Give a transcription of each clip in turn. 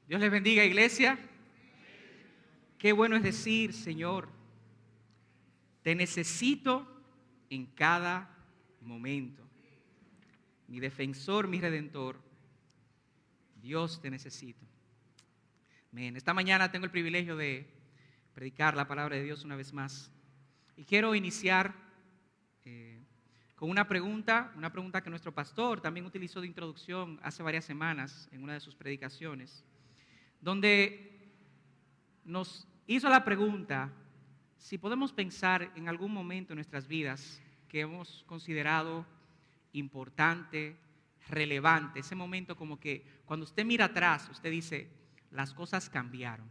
Dios les bendiga, iglesia. Qué bueno es decir, Señor, te necesito en cada momento. Mi defensor, mi redentor, Dios te necesito. Amén. Esta mañana tengo el privilegio de predicar la palabra de Dios una vez más. Y quiero iniciar con una pregunta que nuestro pastor también utilizó de introducción hace varias semanas en una de sus predicaciones, donde nos hizo la pregunta si podemos pensar en algún momento en nuestras vidas que hemos considerado importante, relevante, ese momento como que cuando usted mira atrás, usted dice, las cosas cambiaron.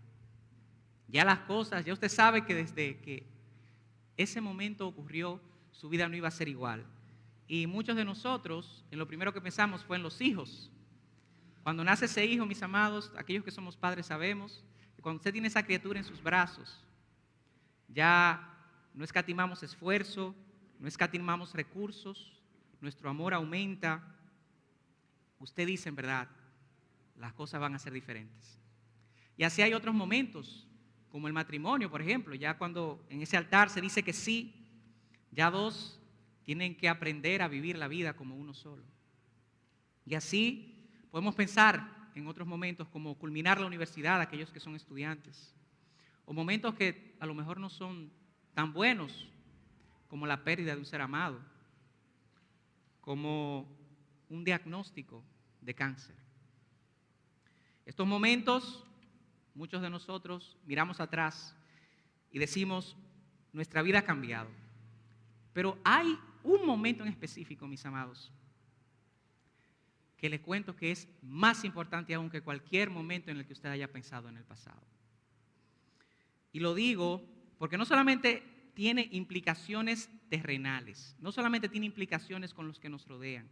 Ya usted sabe que desde que ese momento ocurrió, su vida no iba a ser igual. Y muchos de nosotros, en lo primero que pensamos fue en los hijos. Cuando nace ese hijo, mis amados, aquellos que somos padres sabemos que cuando usted tiene esa criatura en sus brazos, ya no escatimamos esfuerzo, no escatimamos recursos, nuestro amor aumenta. Usted dice en verdad, las cosas van a ser diferentes. Y así hay otros momentos, como el matrimonio, por ejemplo, ya cuando en ese altar se dice que sí, ya dos tienen que aprender a vivir la vida como uno solo. Y así podemos pensar en otros momentos como culminar la universidad, aquellos que son estudiantes, o momentos que a lo mejor no son tan buenos como la pérdida de un ser amado, como un diagnóstico de cáncer. Estos momentos, muchos de nosotros miramos atrás y decimos, nuestra vida ha cambiado. Pero hay un momento en específico, mis amados, que les cuento que es más importante aún que cualquier momento en el que usted haya pensado en el pasado. Y lo digo porque no solamente tiene implicaciones terrenales, no solamente tiene implicaciones con los que nos rodean,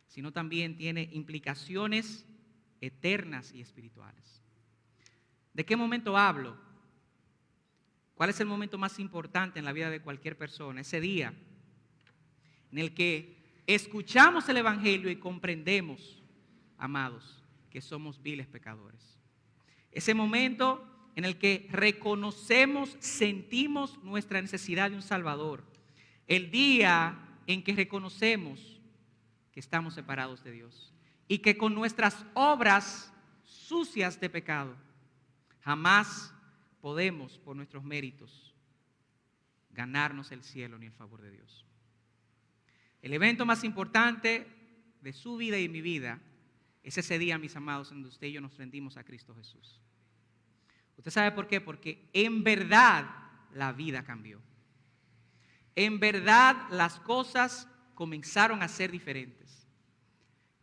sino también tiene implicaciones eternas y espirituales. ¿De qué momento hablo? ¿Cuál es el momento más importante en la vida de cualquier persona? Ese día en el que escuchamos el Evangelio y comprendemos, amados, que somos viles pecadores. Ese momento en el que reconocemos, sentimos nuestra necesidad de un Salvador. El día en que reconocemos que estamos separados de Dios y que con nuestras obras sucias de pecado jamás podemos, por nuestros méritos, ganarnos el cielo ni el favor de Dios. El evento más importante de su vida y mi vida es ese día, mis amados, en donde usted y yo nos rendimos a Cristo Jesús. ¿Usted sabe por qué? Porque en verdad la vida cambió. En verdad las cosas comenzaron a ser diferentes.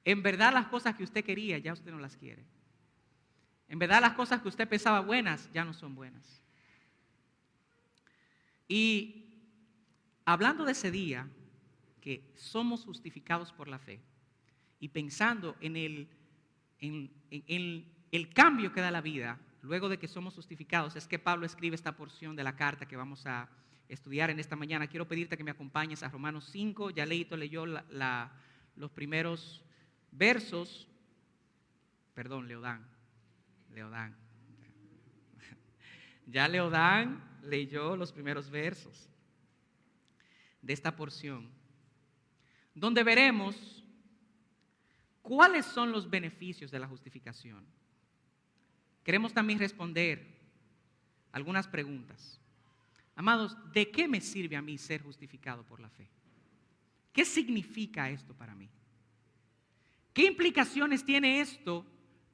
En verdad las cosas que usted quería ya usted no las quiere. En verdad las cosas que usted pensaba buenas ya no son buenas. Y hablando de ese día, que somos justificados por la fe, y pensando en el cambio que da la vida luego de que somos justificados, es que Pablo escribe esta porción de la carta que vamos a estudiar en esta mañana. Quiero pedirte que me acompañes a Romanos 5. Ya Leito leyó los primeros versos. Perdón, Leodán. Ya Leodán leyó los primeros versos de esta porción, donde veremos cuáles son los beneficios de la justificación. Queremos también responder algunas preguntas. Amados, ¿de qué me sirve a mí ser justificado por la fe? ¿Qué significa esto para mí? ¿Qué implicaciones tiene esto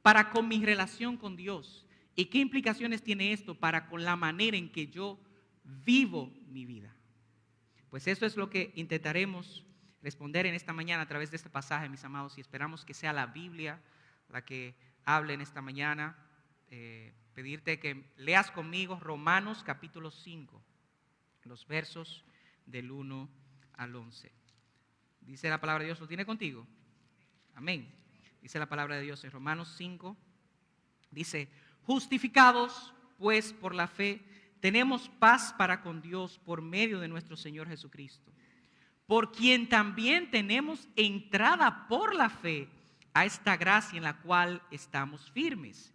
para con mi relación con Dios? ¿Y qué implicaciones tiene esto para con la manera en que yo vivo mi vida? Pues eso es lo que intentaremos responder en esta mañana a través de este pasaje, mis amados, y esperamos que sea la Biblia la que hable en esta mañana. Pedirte que leas conmigo Romanos capítulo 5, los versos del 1 al 11. Dice la palabra de Dios, ¿lo tiene contigo? Amén. Dice la palabra de Dios en Romanos 5, dice, justificados pues por la fe, tenemos paz para con Dios por medio de nuestro Señor Jesucristo, por quien también tenemos entrada por la fe a esta gracia en la cual estamos firmes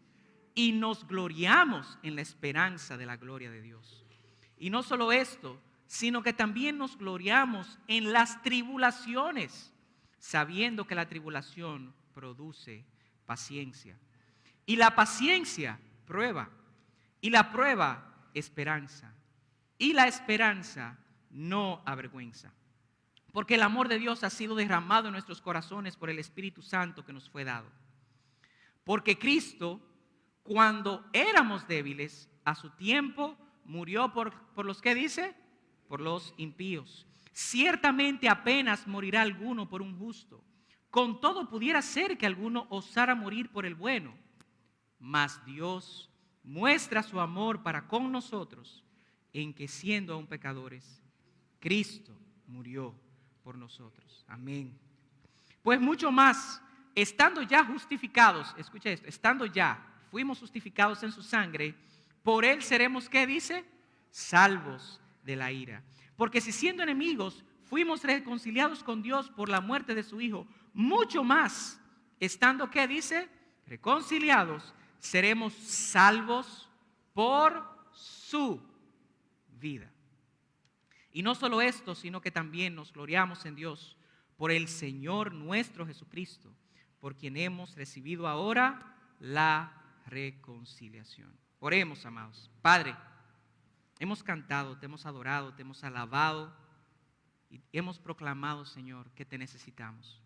y nos gloriamos en la esperanza de la gloria de Dios. Y no solo esto, sino que también nos gloriamos en las tribulaciones, sabiendo que la tribulación produce paciencia. Y la paciencia, prueba. Y la prueba, esperanza. Y la esperanza no avergüenza. Porque el amor de Dios ha sido derramado en nuestros corazones por el Espíritu Santo que nos fue dado. Porque Cristo, cuando éramos débiles, a su tiempo murió por los que dice, por los impíos. Ciertamente apenas morirá alguno por un justo. Con todo pudiera ser que alguno osara morir por el bueno. Mas Dios muestra su amor para con nosotros en que siendo aún pecadores, Cristo murió por nosotros. Amén. Pues mucho más, estando ya justificados, escucha esto, estando ya, fuimos justificados en su sangre, por él seremos, ¿qué dice? Salvos de la ira. Porque si siendo enemigos fuimos reconciliados con Dios por la muerte de su Hijo, mucho más, estando, ¿qué dice? Reconciliados, seremos salvos por su vida. Y no solo esto, sino que también nos gloriamos en Dios por el Señor nuestro Jesucristo, por quien hemos recibido ahora la reconciliación. Oremos, amados. Padre, hemos cantado, te hemos adorado, te hemos alabado y hemos proclamado, Señor, que te necesitamos.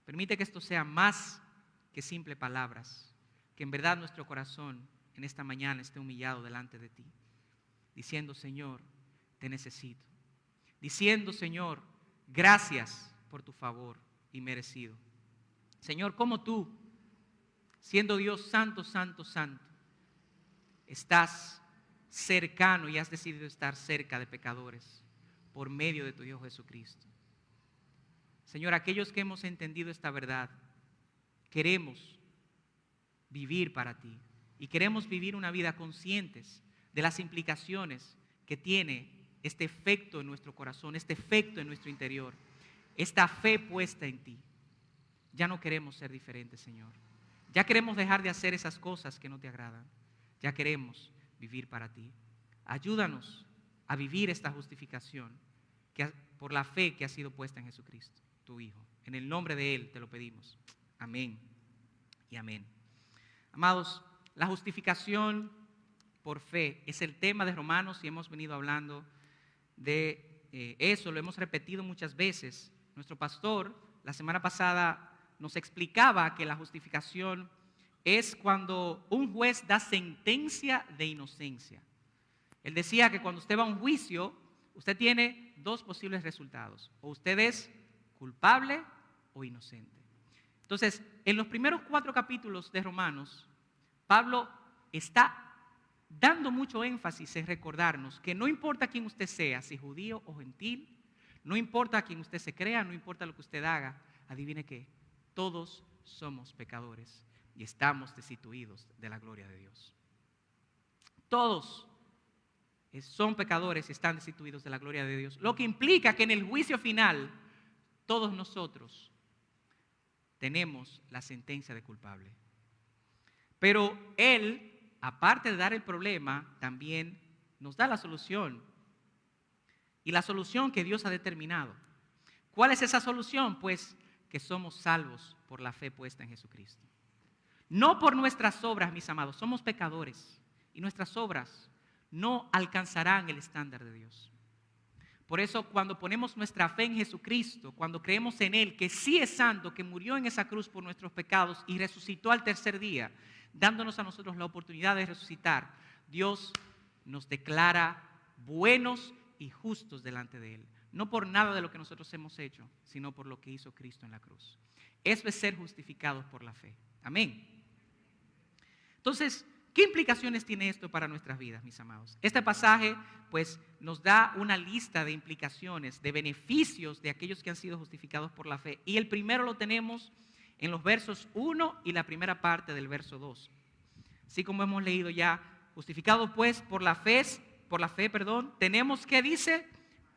Permite que esto sea más que simples palabras, que en verdad nuestro corazón en esta mañana esté humillado delante de ti, diciendo, Señor, te necesito. Diciendo, Señor, gracias por tu favor inmerecido. Señor, como tú, siendo Dios santo, santo, santo, estás cercano y has decidido estar cerca de pecadores por medio de tu Hijo Jesucristo. Señor, aquellos que hemos entendido esta verdad, queremos vivir para ti y queremos vivir una vida conscientes de las implicaciones que tiene este efecto en nuestro corazón, este efecto en nuestro interior, esta fe puesta en ti. Ya no queremos ser diferentes, Señor. Ya queremos dejar de hacer esas cosas que no te agradan. Ya queremos vivir para ti. Ayúdanos a vivir esta justificación por la fe que ha sido puesta en Jesucristo, tu Hijo. En el nombre de Él te lo pedimos. Amén y amén. Amados, la justificación por fe es el tema de Romanos y hemos venido hablando de eso, lo hemos repetido muchas veces. Nuestro pastor la semana pasada nos explicaba que la justificación es cuando un juez da sentencia de inocencia. Él decía que cuando usted va a un juicio, usted tiene dos posibles resultados: o usted es culpable o inocente. Entonces, en los primeros 4 capítulos de Romanos, Pablo está dando mucho énfasis en recordarnos que no importa quién usted sea, si judío o gentil, no importa a quién usted se crea, no importa lo que usted haga, adivine qué, todos somos pecadores y estamos destituidos de la gloria de Dios. Todos son pecadores y están destituidos de la gloria de Dios, lo que implica que en el juicio final todos nosotros tenemos la sentencia de culpable. Pero Él, aparte de dar el problema, también nos da la solución. Y la solución que Dios ha determinado. ¿Cuál es esa solución? Pues que somos salvos por la fe puesta en Jesucristo. No por nuestras obras, mis amados. Somos pecadores y nuestras obras no alcanzarán el estándar de Dios. Por eso, cuando ponemos nuestra fe en Jesucristo, cuando creemos en Él, que sí es santo, que murió en esa cruz por nuestros pecados y resucitó al tercer día, dándonos a nosotros la oportunidad de resucitar, Dios nos declara buenos y justos delante de Él. No por nada de lo que nosotros hemos hecho, sino por lo que hizo Cristo en la cruz. Eso es ser justificados por la fe. Amén. Entonces, ¿qué implicaciones tiene esto para nuestras vidas, mis amados? Este pasaje, pues, nos da una lista de implicaciones, de beneficios de aquellos que han sido justificados por la fe. Y el primero lo tenemos en los versos 1 y la primera parte del verso 2. Así como hemos leído ya, justificados pues por la fe, tenemos, ¿qué dice?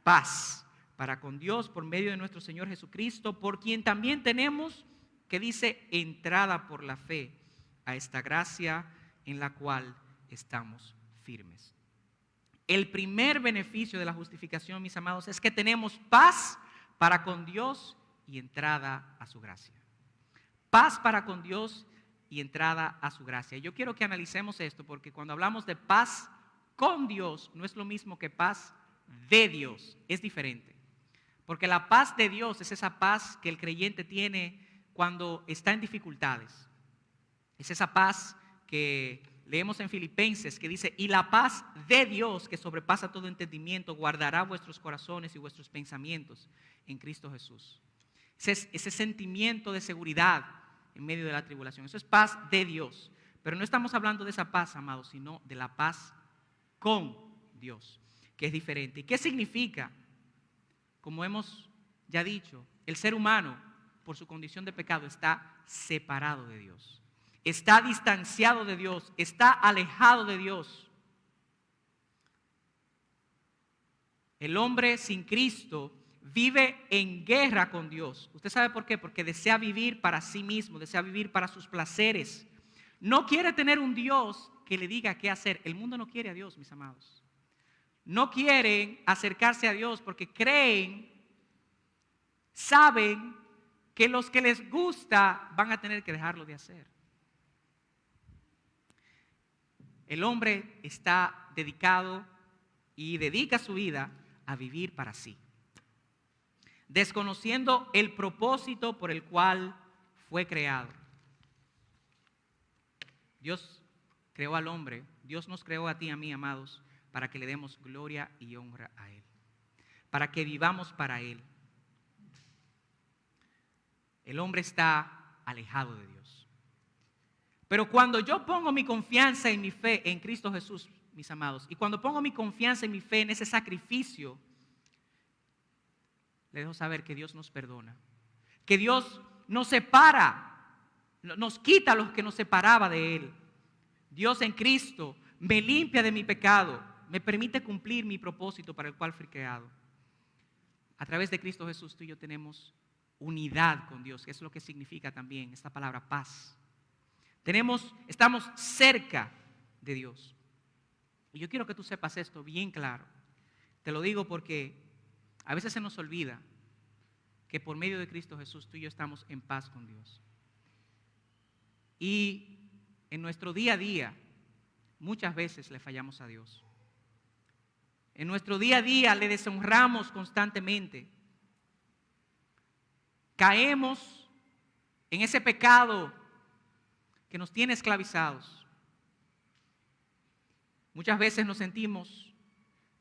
Paz para con Dios por medio de nuestro Señor Jesucristo, por quien también tenemos que dice entrada por la fe a esta gracia en la cual estamos firmes. El primer beneficio de la justificación, mis amados, es que tenemos paz para con Dios y entrada a su gracia. Paz para con Dios y entrada a su gracia. Yo quiero que analicemos esto porque cuando hablamos de paz con Dios no es lo mismo que paz de Dios, es diferente. Porque la paz de Dios es esa paz que el creyente tiene cuando está en dificultades. Es esa paz que leemos en Filipenses que dice, y la paz de Dios que sobrepasa todo entendimiento guardará vuestros corazones y vuestros pensamientos en Cristo Jesús. Ese sentimiento de seguridad en medio de la tribulación. Eso es paz de Dios. Pero no estamos hablando de esa paz, amados, sino de la paz con Dios, que es diferente. ¿Y qué significa? Como hemos ya dicho, el ser humano, por su condición de pecado, está separado de Dios. Está distanciado de Dios, está alejado de Dios. El hombre sin Cristo vive en guerra con Dios. ¿Usted sabe por qué? Porque desea vivir para sí mismo, desea vivir para sus placeres. No quiere tener un Dios que le diga qué hacer. El mundo no quiere a Dios, mis amados. No quieren acercarse a Dios porque creen, saben que los que les gusta van a tener que dejarlo de hacer. El hombre está dedicado y dedica su vida a vivir para sí, desconociendo el propósito por el cual fue creado. Dios creó al hombre, Dios nos creó a ti y a mí, amados, para que le demos gloria y honra a Él, para que vivamos para Él. El hombre está alejado de Dios. Pero cuando yo pongo mi confianza y mi fe en Cristo Jesús, mis amados, y cuando pongo mi confianza y mi fe en ese sacrificio, le dejo saber que Dios nos perdona, que Dios nos separa, nos quita lo que nos separaba de Él. Dios en Cristo me limpia de mi pecado, me permite cumplir mi propósito para el cual fui creado. A través de Cristo Jesús tú y yo tenemos unidad con Dios, que es lo que significa también esta palabra paz. Estamos cerca de Dios. Y yo quiero que tú sepas esto bien claro. Te lo digo porque a veces se nos olvida que por medio de Cristo Jesús tú y yo estamos en paz con Dios. Y en nuestro día a día muchas veces le fallamos a Dios. En nuestro día a día le deshonramos constantemente. Caemos en ese pecado que nos tiene esclavizados. Muchas veces nos sentimos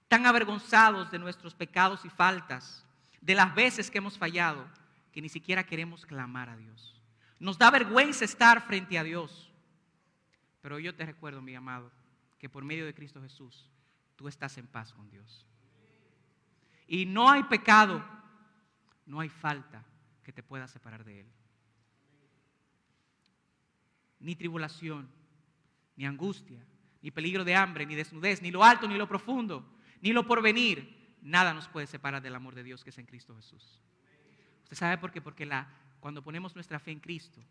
tan avergonzados de nuestros pecados y faltas, de las veces que hemos fallado, que ni siquiera queremos clamar a Dios. Nos da vergüenza estar frente a Dios. Pero yo te recuerdo, mi amado, que por medio de Cristo Jesús, tú estás en paz con Dios. Y no hay pecado, no hay falta que te pueda separar de Él. Ni tribulación, ni angustia, ni peligro de hambre, ni desnudez, ni lo alto, ni lo profundo, ni lo porvenir, nada nos puede separar del amor de Dios que es en Cristo Jesús. ¿Usted sabe por qué? Porque cuando ponemos nuestra fe en Cristo,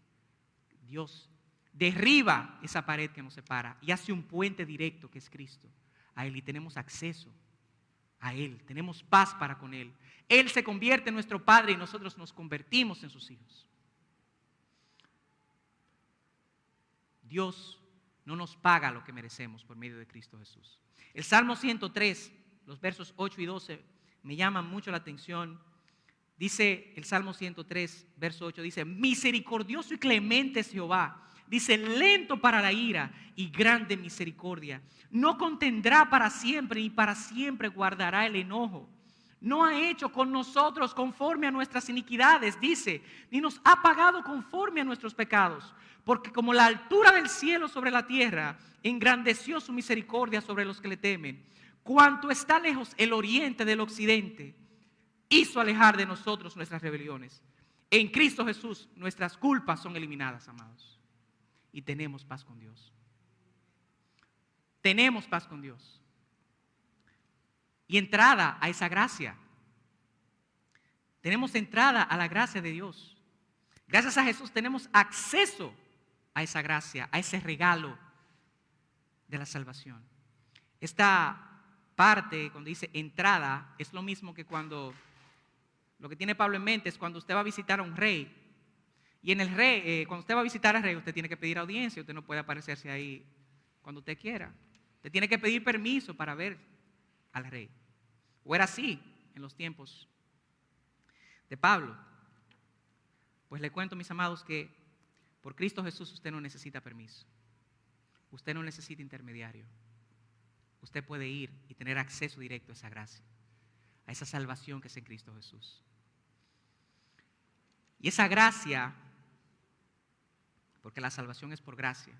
Dios derriba esa pared que nos separa y hace un puente directo que es Cristo a Él, y tenemos acceso a Él, tenemos paz para con Él. Él se convierte en nuestro Padre y nosotros nos convertimos en sus hijos. Dios no nos paga lo que merecemos por medio de Cristo Jesús. El Salmo 103, los versos 8 y 12 me llaman mucho la atención. Dice el Salmo 103, verso 8, dice: misericordioso y clemente es Jehová. Dice, lento para la ira y grande misericordia. No contendrá para siempre, ni para siempre guardará el enojo. No ha hecho con nosotros conforme a nuestras iniquidades, dice, ni nos ha pagado conforme a nuestros pecados. Porque como la altura del cielo sobre la tierra, engrandeció su misericordia sobre los que le temen. Cuanto está lejos el oriente del occidente, hizo alejar de nosotros nuestras rebeliones. En Cristo Jesús nuestras culpas son eliminadas, amados. Y tenemos paz con Dios. Tenemos paz con Dios. Y entrada a esa gracia. Tenemos entrada a la gracia de Dios. Gracias a Jesús tenemos acceso a esa gracia, a ese regalo de la salvación. Esta parte, cuando dice entrada, es lo mismo que cuando, lo que tiene Pablo en mente es cuando usted va a visitar a un rey. Y en el rey, cuando usted va a visitar al rey, usted tiene que pedir audiencia, usted no puede aparecerse ahí cuando usted quiera. Usted tiene que pedir permiso para ver al rey. O era así en los tiempos de Pablo. Pues le cuento, mis amados, que por Cristo Jesús usted no necesita permiso. Usted no necesita intermediario. Usted puede ir y tener acceso directo a esa gracia, a esa salvación que es en Cristo Jesús. Y esa gracia, porque la salvación es por gracia,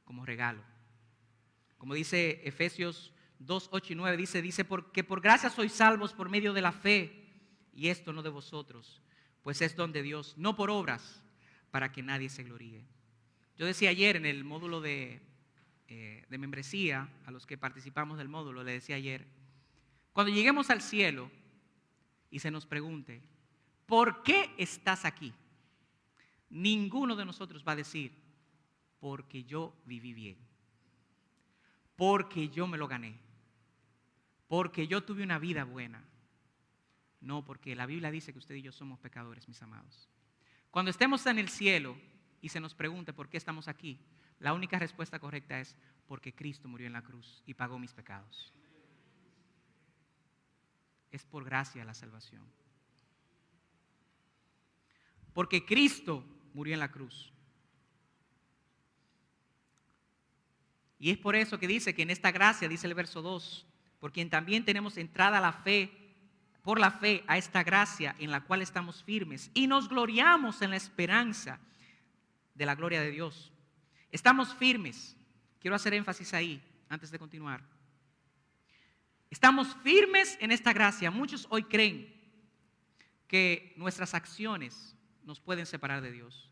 como regalo. Como dice Efesios 2, 8 y 9, dice porque por gracia sois salvos por medio de la fe, y esto no de vosotros, pues es don de Dios, no por obras, para que nadie se gloríe. Yo decía ayer en el módulo de membresía, a los que participamos del módulo, le decía ayer, cuando lleguemos al cielo y se nos pregunte, ¿por qué estás aquí? Ninguno de nosotros va a decir, porque yo viví bien, porque yo me lo gané, porque yo tuve una vida buena. No, porque la Biblia dice que usted y yo somos pecadores, mis amados. Cuando estemos en el cielo y se nos pregunte por qué estamos aquí, la única respuesta correcta es porque Cristo murió en la cruz y pagó mis pecados. Es por gracia la salvación. Porque Cristo murió en la cruz. Y es por eso que dice que en esta gracia, dice el verso 2, por quien también tenemos entrada a la fe, por la fe a esta gracia en la cual estamos firmes y nos gloriamos en la esperanza de la gloria de Dios. Estamos firmes. Quiero hacer énfasis ahí antes de continuar. Estamos firmes en esta gracia. Muchos hoy creen que nuestras acciones nos pueden separar de Dios,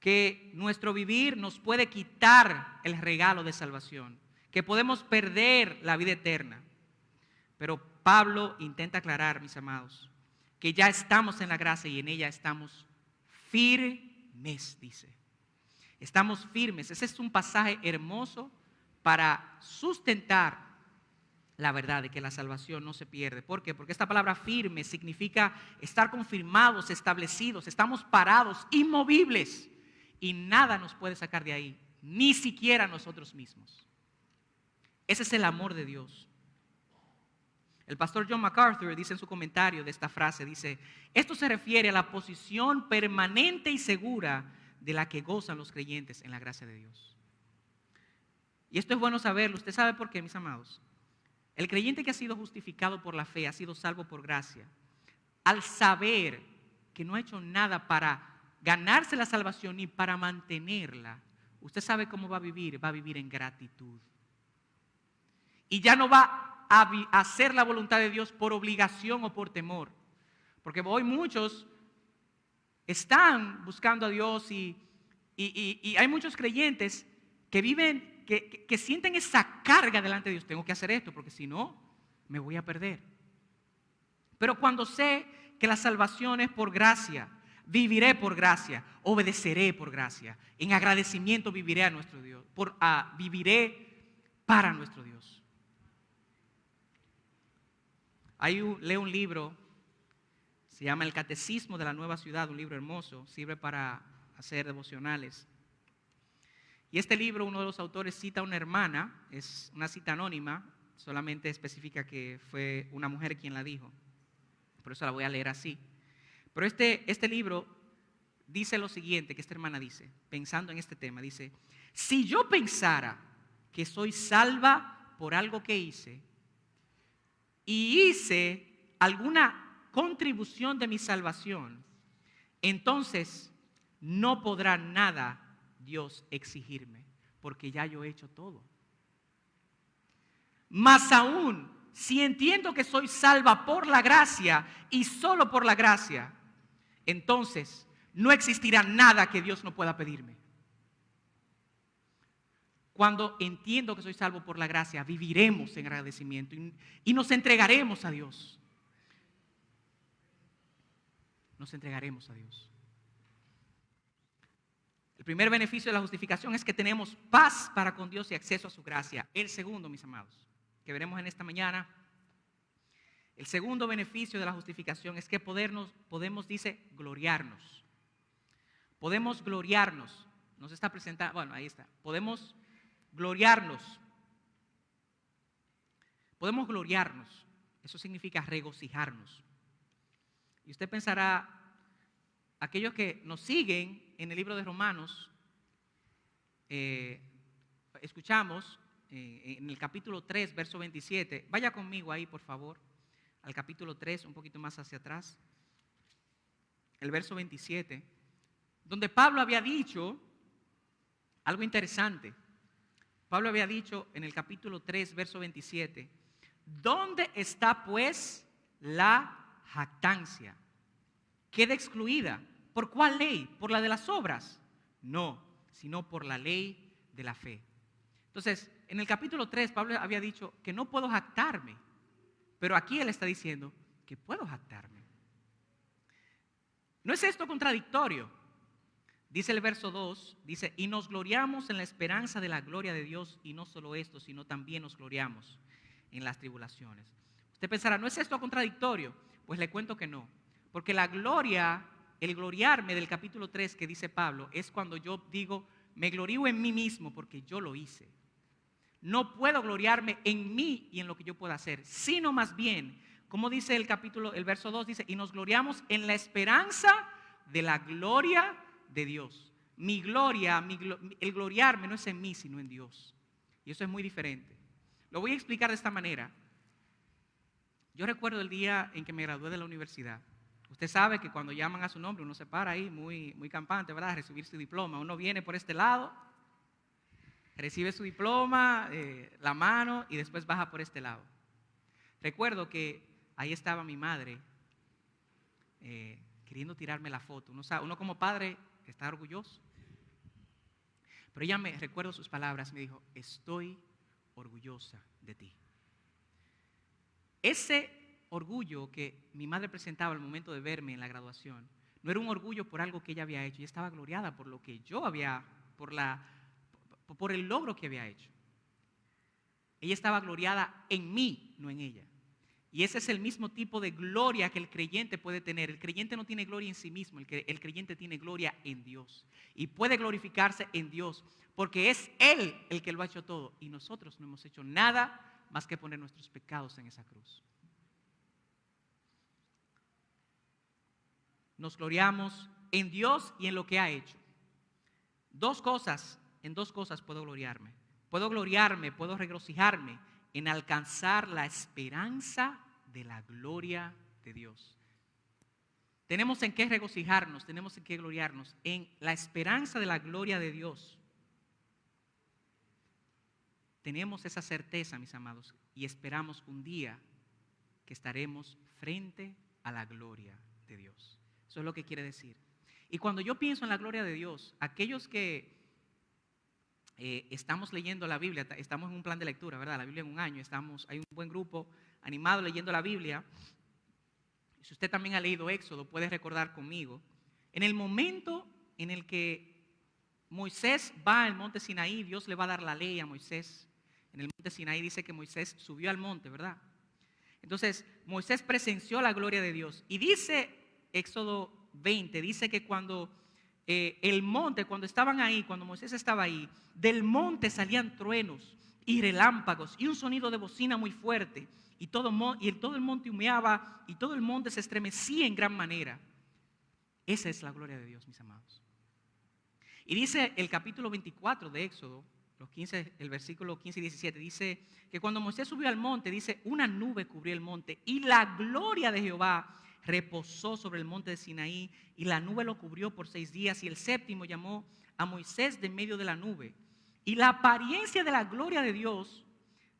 que nuestro vivir nos puede quitar el regalo de salvación, que podemos perder la vida eterna. Pero Pablo intenta aclarar, mis amados, que ya estamos en la gracia y en ella estamos firmes, dice. Estamos firmes. Ese es un pasaje hermoso para sustentar la verdad de que la salvación no se pierde. ¿Por qué? Porque esta palabra firme significa estar confirmados, establecidos, estamos parados, inmovibles, y nada nos puede sacar de ahí, ni siquiera nosotros mismos. Ese es el amor de Dios. El pastor John MacArthur dice en su comentario de esta frase, dice, esto se refiere a la posición permanente y segura de la que gozan los creyentes en la gracia de Dios. Y esto es bueno saberlo. ¿Usted sabe por qué, mis amados? El creyente que ha sido justificado por la fe, ha sido salvo por gracia, al saber que no ha hecho nada para ganarse la salvación ni para mantenerla, usted sabe cómo va a vivir en gratitud. Y ya no va a hacer la voluntad de Dios por obligación o por temor. Porque hoy muchos están buscando a Dios y hay muchos creyentes que viven, que sienten esa carga delante de Dios. Tengo que hacer esto porque si no, me voy a perder. Pero cuando sé que la salvación es por gracia, viviré por gracia, obedeceré por gracia. En agradecimiento viviré a nuestro Dios, viviré para nuestro Dios. Leo un libro, se llama El Catecismo de la Nueva Ciudad, un libro hermoso, sirve para hacer devocionales. Y este libro, uno de los autores cita a una hermana, es una cita anónima, solamente especifica que fue una mujer quien la dijo. Por eso la voy a leer así. Pero este libro dice lo siguiente, que esta hermana dice, pensando en este tema, dice, si yo pensara que soy salva por algo que hice, y hice alguna contribución de mi salvación, entonces no podrá nada Dios exigirme, porque ya yo he hecho todo. Más aún, si entiendo que soy salva por la gracia y solo por la gracia, entonces no existirá nada que Dios no pueda pedirme. Cuando entiendo que soy salvo por la gracia, viviremos en agradecimiento y nos entregaremos a Dios. Nos entregaremos a Dios. El primer beneficio de la justificación es que tenemos paz para con Dios y acceso a su gracia. El segundo, mis amados, que veremos en esta mañana, el segundo beneficio de la justificación es que podemos, dice, gloriarnos. Podemos gloriarnos. Nos está presentando, bueno, ahí está. Podemos gloriarnos. Podemos gloriarnos. Eso significa regocijarnos. Y usted pensará, aquellos que nos siguen en el libro de Romanos, escuchamos en el capítulo 3, verso 27. Vaya conmigo ahí, por favor, al capítulo 3, un poquito más hacia atrás. El verso 27, donde Pablo había dicho algo interesante. Pablo había dicho en el capítulo 3, verso 27, ¿dónde está pues la jactancia? Queda excluida. ¿Por cuál ley? ¿Por la de las obras? No, sino por la ley de la fe. Entonces, en el capítulo 3, Pablo había dicho que no puedo jactarme, pero aquí él está diciendo que puedo jactarme. ¿No es esto contradictorio? Dice el verso 2, dice, y nos gloriamos en la esperanza de la gloria de Dios, y no solo esto, sino también nos gloriamos en las tribulaciones. Usted pensará, ¿no es esto contradictorio? Pues le cuento que no, porque la gloria, el gloriarme del capítulo 3 que dice Pablo, es cuando yo digo, me glorío en mí mismo porque yo lo hice. No puedo gloriarme en mí y en lo que yo pueda hacer, sino más bien, como dice el verso 2, dice, y nos gloriamos en la esperanza de la gloria de Dios. Mi gloria, el gloriarme no es en mí, sino en Dios. Y eso es muy diferente. Lo voy a explicar de esta manera. Yo recuerdo el día en que me gradué de la universidad. Usted sabe que cuando llaman a su nombre, uno se para ahí muy, muy campante, ¿verdad? A recibir su diploma. Uno viene por este lado, recibe su diploma, la mano, y después baja por este lado. Recuerdo que ahí estaba mi madre queriendo tirarme la foto. Uno como padre está orgulloso. Pero ella recuerdo sus palabras, me dijo, estoy orgullosa de ti. Ese orgullo que mi madre presentaba al momento de verme en la graduación, no era un orgullo por algo que ella había hecho, ella estaba gloriada por lo que yo había, por el logro que había hecho. Ella estaba gloriada en mí, no en ella. Y ese es el mismo tipo de gloria que el creyente puede tener. El creyente no tiene gloria en sí mismo, el creyente tiene gloria en Dios. Y puede glorificarse en Dios, porque es Él el que lo ha hecho todo. Y nosotros no hemos hecho nada más que poner nuestros pecados en esa cruz. Nos gloriamos en Dios y en lo que ha hecho. En dos cosas puedo gloriarme. Puedo regocijarme en alcanzar la esperanza de la gloria de Dios. Tenemos en qué regocijarnos, tenemos en qué gloriarnos, en la esperanza de la gloria de Dios. Tenemos esa certeza, mis amados, y esperamos un día que estaremos frente a la gloria de Dios. Eso es lo que quiere decir. Y cuando yo pienso en la gloria de Dios, aquellos que estamos leyendo la Biblia, estamos en un plan de lectura, ¿verdad? La Biblia en un año, hay un buen grupo animado leyendo la Biblia. Si usted también ha leído Éxodo, puede recordar conmigo. En el momento en el que Moisés va al monte Sinaí, Dios le va a dar la ley a Moisés. En el monte Sinaí dice que Moisés subió al monte, ¿verdad? Entonces, Moisés presenció la gloria de Dios. Y dice Éxodo 20, dice que cuando cuando estaban ahí, cuando Moisés estaba ahí, del monte salían truenos y relámpagos y un sonido de bocina muy fuerte. Y todo el monte humeaba y todo el monte se estremecía en gran manera. Esa es la gloria de Dios, mis amados. Y dice el capítulo 24 de Éxodo, el versículo 15 y 17, dice que cuando Moisés subió al monte, dice, una nube cubrió el monte y la gloria de Jehová reposó sobre el monte de Sinaí, y la nube lo cubrió por 6 días, y el séptimo llamó a Moisés de medio de la nube. Y la apariencia de la gloria de Dios,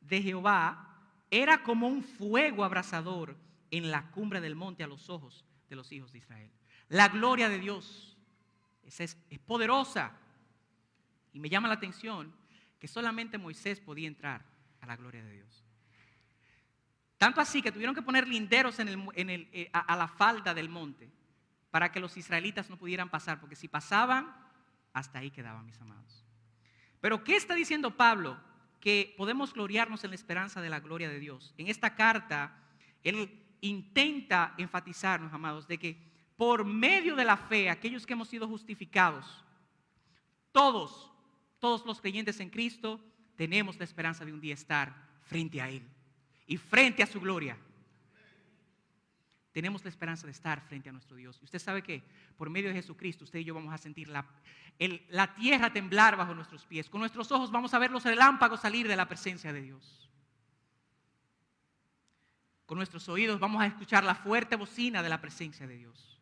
de Jehová, era como un fuego abrasador en la cumbre del monte a los ojos de los hijos de Israel. La gloria de Dios es poderosa. Y me llama la atención que solamente Moisés podía entrar a la gloria de Dios. Tanto así que tuvieron que poner linderos a la falda del monte para que los israelitas no pudieran pasar, porque si pasaban, hasta ahí quedaba, mis amados. Pero ¿qué está diciendo Pablo? Que podemos gloriarnos en la esperanza de la gloria de Dios. En esta carta, él intenta enfatizarnos, amados, de que por medio de la fe, aquellos que hemos sido justificados, todos los creyentes en Cristo, tenemos la esperanza de un día estar frente a Él y frente a su gloria. Tenemos la esperanza de estar frente a nuestro Dios. Y usted sabe que por medio de Jesucristo, usted y yo vamos a sentir la tierra temblar bajo nuestros pies. Con nuestros ojos vamos a ver los relámpagos salir de la presencia de Dios. Con nuestros oídos vamos a escuchar la fuerte bocina de la presencia de Dios.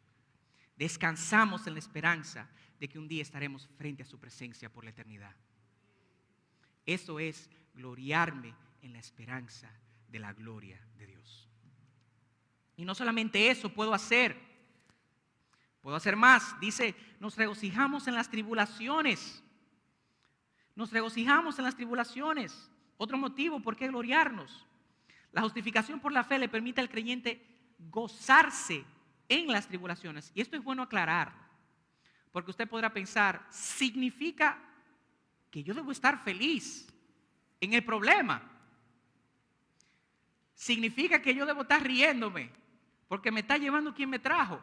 Descansamos en la esperanza de que un día estaremos frente a su presencia por la eternidad. Eso es gloriarme en la esperanza de la gloria de Dios. Y no solamente eso puedo hacer más. Dice, nos regocijamos en las tribulaciones. Nos regocijamos en las tribulaciones. Otro motivo por qué gloriarnos. La justificación por la fe le permite al creyente gozarse en las tribulaciones. Y esto es bueno aclarar, porque usted podrá pensar, significa que yo debo estar feliz en el problema. Significa que yo debo estar riéndome porque me está llevando quien me trajo.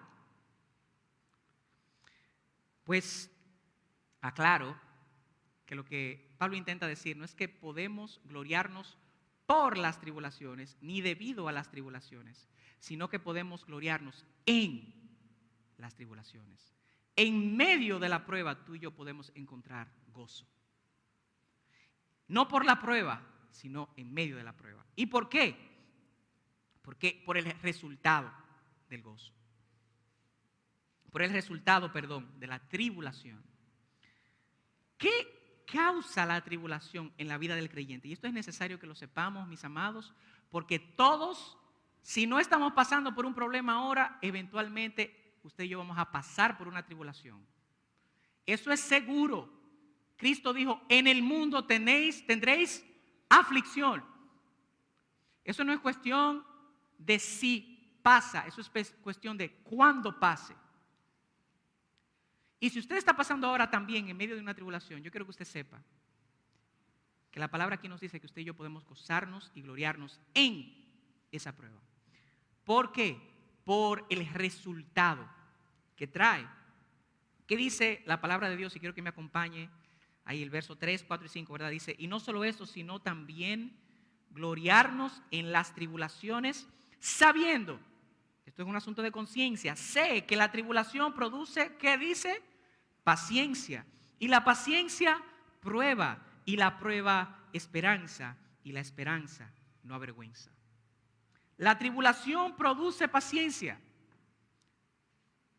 Pues aclaro que lo que Pablo intenta decir no es que podemos gloriarnos por las tribulaciones ni debido a las tribulaciones, sino que podemos gloriarnos en las tribulaciones. En medio de la prueba tú y yo podemos encontrar gozo. No por la prueba, sino en medio de la prueba. ¿Y por qué? Porque por el resultado del gozo. Por el resultado, de la tribulación. ¿Qué causa la tribulación en la vida del creyente? Y esto es necesario que lo sepamos, mis amados, porque todos, si no estamos pasando por un problema ahora, eventualmente usted y yo vamos a pasar por una tribulación. Eso es seguro. Cristo dijo, en el mundo tendréis aflicción. Eso no es cuestión de si pasa, eso es cuestión de cuándo pase. Y si usted está pasando ahora también en medio de una tribulación, yo quiero que usted sepa que la palabra aquí nos dice que usted y yo podemos gozarnos y gloriarnos en esa prueba. ¿Por qué? Por el resultado que trae. ¿Qué dice la palabra de Dios? Y quiero que me acompañe ahí el verso 3, 4 y 5, ¿verdad? Dice, y no solo eso, sino también gloriarnos en las tribulaciones, sabiendo, esto es un asunto de conciencia, sé que la tribulación produce, ¿qué dice? Paciencia. Y la paciencia, prueba. Y la prueba, esperanza. Y la esperanza, no avergüenza. La tribulación produce paciencia.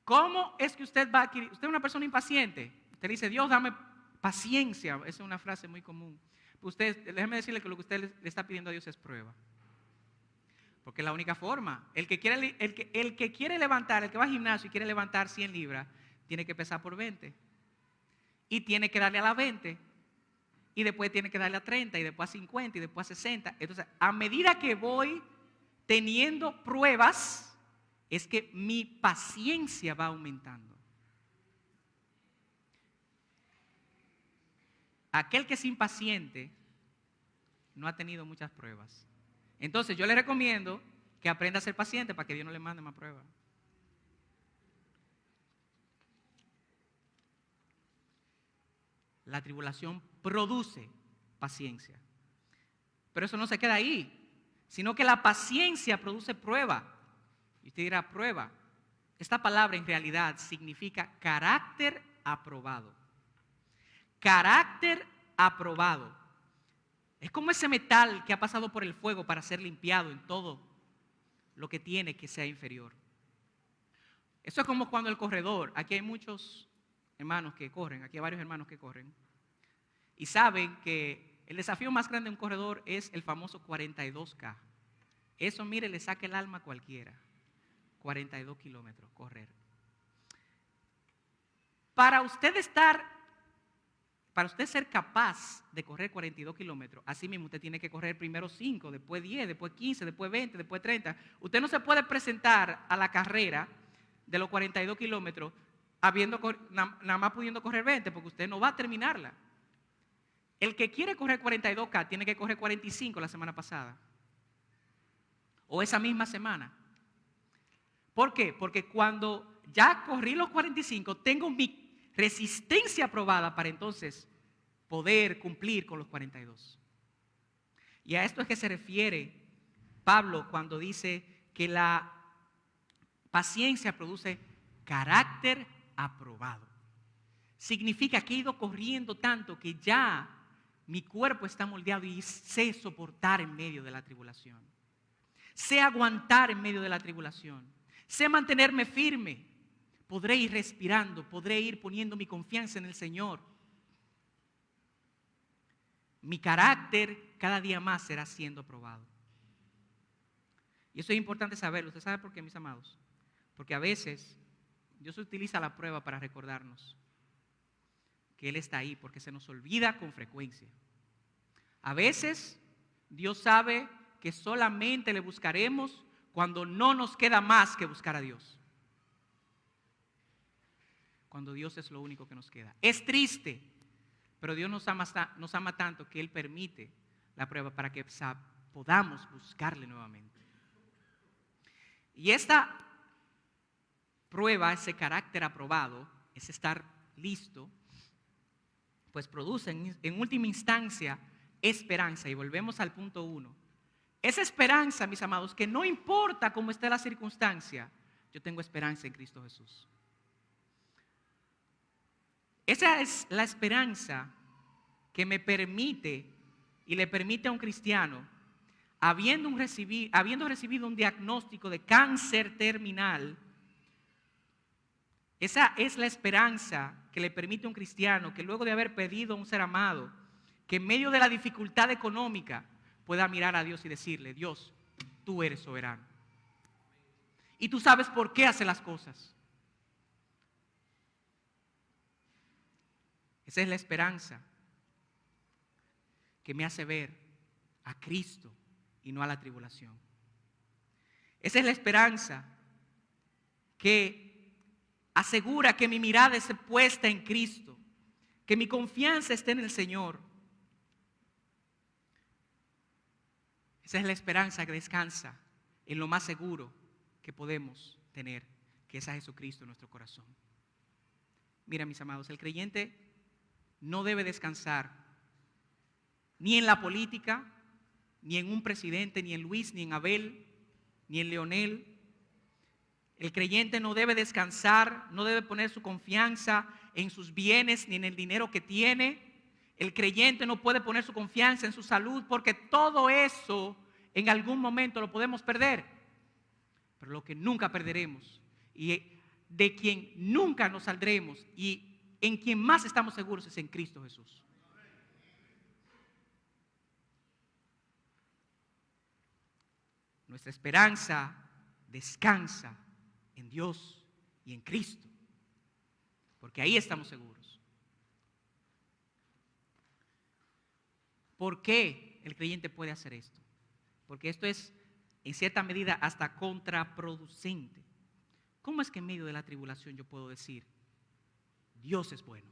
¿Cómo es que usted va a adquirir? Usted es una persona impaciente. Usted dice, Dios, dame paciencia. Esa es una frase muy común. Usted, déjeme decirle que lo que usted le está pidiendo a Dios es prueba. Porque es la única forma. El que quiere levantar, el que va al gimnasio y quiere levantar 100 libras, tiene que pesar por 20. Y tiene que darle a la 20. Y después tiene que darle a 30, y después a 50, y después a 60. Entonces, a medida que voy teniendo pruebas, es que mi paciencia va aumentando. Aquel que es impaciente no ha tenido muchas pruebas. Entonces yo le recomiendo que aprenda a ser paciente para que Dios no le mande más pruebas. La tribulación produce paciencia. Pero eso no se queda ahí, sino que la paciencia produce prueba. Y usted dirá, prueba. Esta palabra en realidad significa carácter aprobado. Carácter aprobado. Es como ese metal que ha pasado por el fuego para ser limpiado en todo lo que tiene que sea inferior. Eso es como cuando el corredor, aquí hay muchos hermanos que corren, aquí hay varios hermanos que corren, y saben que el desafío más grande de un corredor es el famoso 42K. Eso, mire, le saca el alma a cualquiera. 42 kilómetros, correr. Para usted ser capaz de correr 42 kilómetros, así mismo usted tiene que correr primero 5, después 10, después 15, después 20, después 30. Usted no se puede presentar a la carrera de los 42 kilómetros nada más pudiendo correr 20, porque usted no va a terminarla. El que quiere correr 42K tiene que correr 45 la semana pasada. O esa misma semana. ¿Por qué? Porque cuando ya corrí los 45, tengo mi resistencia aprobada para entonces poder cumplir con los 42. Y a esto es que se refiere Pablo cuando dice que la paciencia produce carácter aprobado. Significa que he ido corriendo tanto que ya mi cuerpo está moldeado y sé soportar en medio de la tribulación. Sé aguantar en medio de la tribulación. Sé mantenerme firme. Podré ir respirando, podré ir poniendo mi confianza en el Señor. Mi carácter cada día más será siendo probado. Y eso es importante saberlo. ¿Usted sabe por qué, mis amados? Porque a veces Dios utiliza la prueba para recordarnos que Él está ahí, porque se nos olvida con frecuencia. A veces Dios sabe que solamente le buscaremos cuando no nos queda más que buscar a Dios. Cuando Dios es lo único que nos queda. Es triste, pero Dios nos ama tanto que Él permite la prueba para que podamos buscarle nuevamente. Y esta prueba, ese carácter aprobado, ese estar listo, pues produce en última instancia esperanza. Y volvemos al punto 1. Esa esperanza, mis amados, que no importa cómo esté la circunstancia, yo tengo esperanza en Cristo Jesús. Esa es la esperanza que me permite y le permite a un cristiano, habiendo recibido un diagnóstico de cáncer terminal, esa es la esperanza que le permite a un cristiano que luego de haber perdido a un ser amado, que en medio de la dificultad económica pueda mirar a Dios y decirle: Dios, tú eres soberano. Y tú sabes por qué hace las cosas. Esa es la esperanza que me hace ver a Cristo y no a la tribulación. Esa es la esperanza que asegura que mi mirada esté puesta en Cristo, que mi confianza esté en el Señor. Esa es la esperanza que descansa en lo más seguro que podemos tener, que es a Jesucristo en nuestro corazón. Mira, mis amados, el creyente no debe descansar ni en la política, ni en un presidente, ni en Luis, ni en Abel, ni en Leonel. El creyente no debe descansar, no debe poner su confianza en sus bienes, ni en el dinero que tiene. El creyente no puede poner su confianza en su salud, porque todo eso en algún momento lo podemos perder. Pero lo que nunca perderemos y de quien nunca nos saldremos y en quien más estamos seguros es en Cristo Jesús. Nuestra esperanza descansa en Dios y en Cristo, porque ahí estamos seguros. ¿Por qué el creyente puede hacer esto? Porque esto es, en cierta medida, hasta contraproducente. ¿Cómo es que en medio de la tribulación yo puedo decir: Dios es bueno?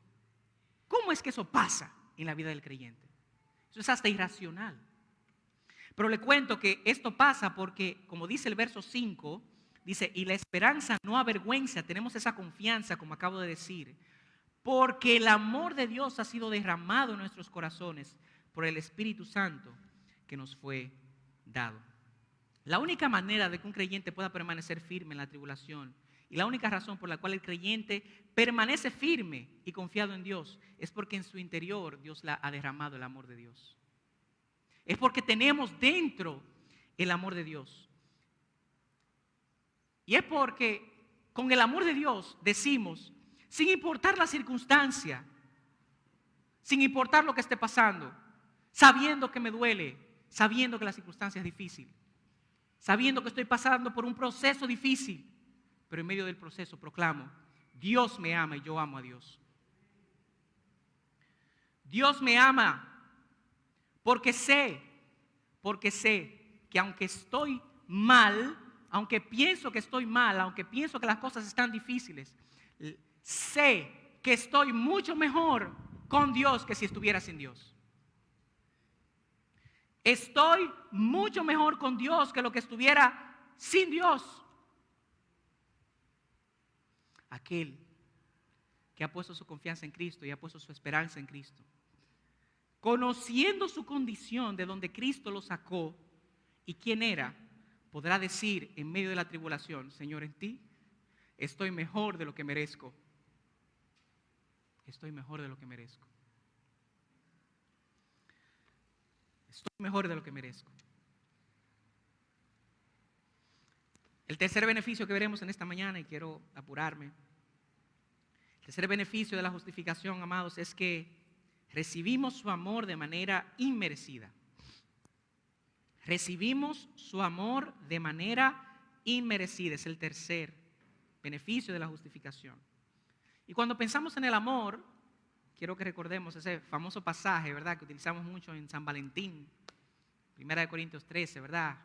¿Cómo es que eso pasa en la vida del creyente? Eso es hasta irracional. Pero le cuento que esto pasa porque, como dice el verso 5, dice: y la esperanza no avergüenza. Tenemos esa confianza, como acabo de decir, porque el amor de Dios ha sido derramado en nuestros corazones por el Espíritu Santo que nos fue dado. La única manera de que un creyente pueda permanecer firme en la tribulación, y la única razón por la cual el creyente permanece firme y confiado en Dios, es porque en su interior Dios ha derramado el amor de Dios. Es porque tenemos dentro el amor de Dios. Y es porque con el amor de Dios decimos, sin importar la circunstancia, sin importar lo que esté pasando, sabiendo que me duele, sabiendo que la circunstancia es difícil, sabiendo que estoy pasando por un proceso difícil, pero en medio del proceso proclamo: Dios me ama y yo amo a Dios. Dios me ama porque sé que aunque estoy mal, aunque pienso que estoy mal, aunque pienso que las cosas están difíciles, sé que estoy mucho mejor con Dios que si estuviera sin Dios. Estoy mucho mejor con Dios que lo que estuviera sin Dios. Aquel que ha puesto su confianza en Cristo y ha puesto su esperanza en Cristo, conociendo su condición de donde Cristo lo sacó y quién era, podrá decir en medio de la tribulación: Señor, en ti estoy mejor de lo que merezco. Estoy mejor de lo que merezco. Estoy mejor de lo que merezco. El tercer beneficio que veremos en esta mañana, y quiero apurarme. El tercer beneficio de la justificación, amados, es que recibimos su amor de manera inmerecida. Recibimos su amor de manera inmerecida. Es el tercer beneficio de la justificación. Y cuando pensamos en el amor, quiero que recordemos ese famoso pasaje, ¿verdad?, que utilizamos mucho en San Valentín, 1 Corintios 13, ¿verdad?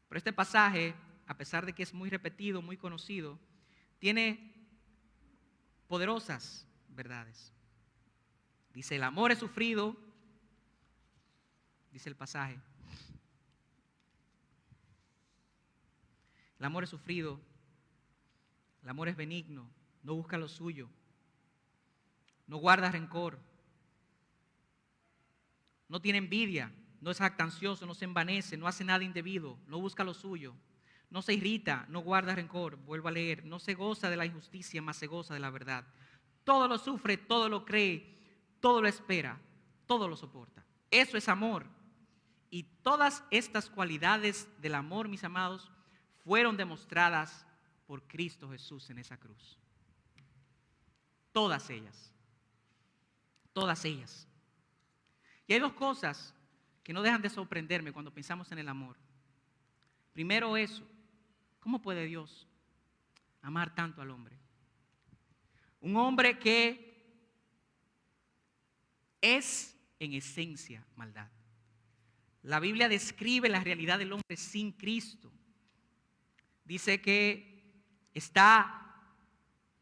Pero este pasaje, a pesar de que es muy repetido, muy conocido, tiene poderosas verdades. Dice: el amor es sufrido, dice el pasaje. El amor es sufrido, el amor es benigno, no busca lo suyo, no guarda rencor, no tiene envidia, no es jactancioso, no se envanece, no hace nada indebido, no busca lo suyo, no se irrita, no guarda rencor. Vuelvo a leer: no se goza de la injusticia, mas se goza de la verdad. Todo lo sufre, todo lo cree, todo lo espera, todo lo soporta. Eso es amor. Y todas estas cualidades del amor, mis amados, fueron demostradas por Cristo Jesús en esa cruz. Todas ellas. Todas ellas. Y hay dos cosas que no dejan de sorprenderme cuando pensamos en el amor. Primero, eso: ¿cómo puede Dios amar tanto al hombre? Un hombre que es en esencia maldad. La Biblia describe la realidad del hombre sin Cristo. Dice que está,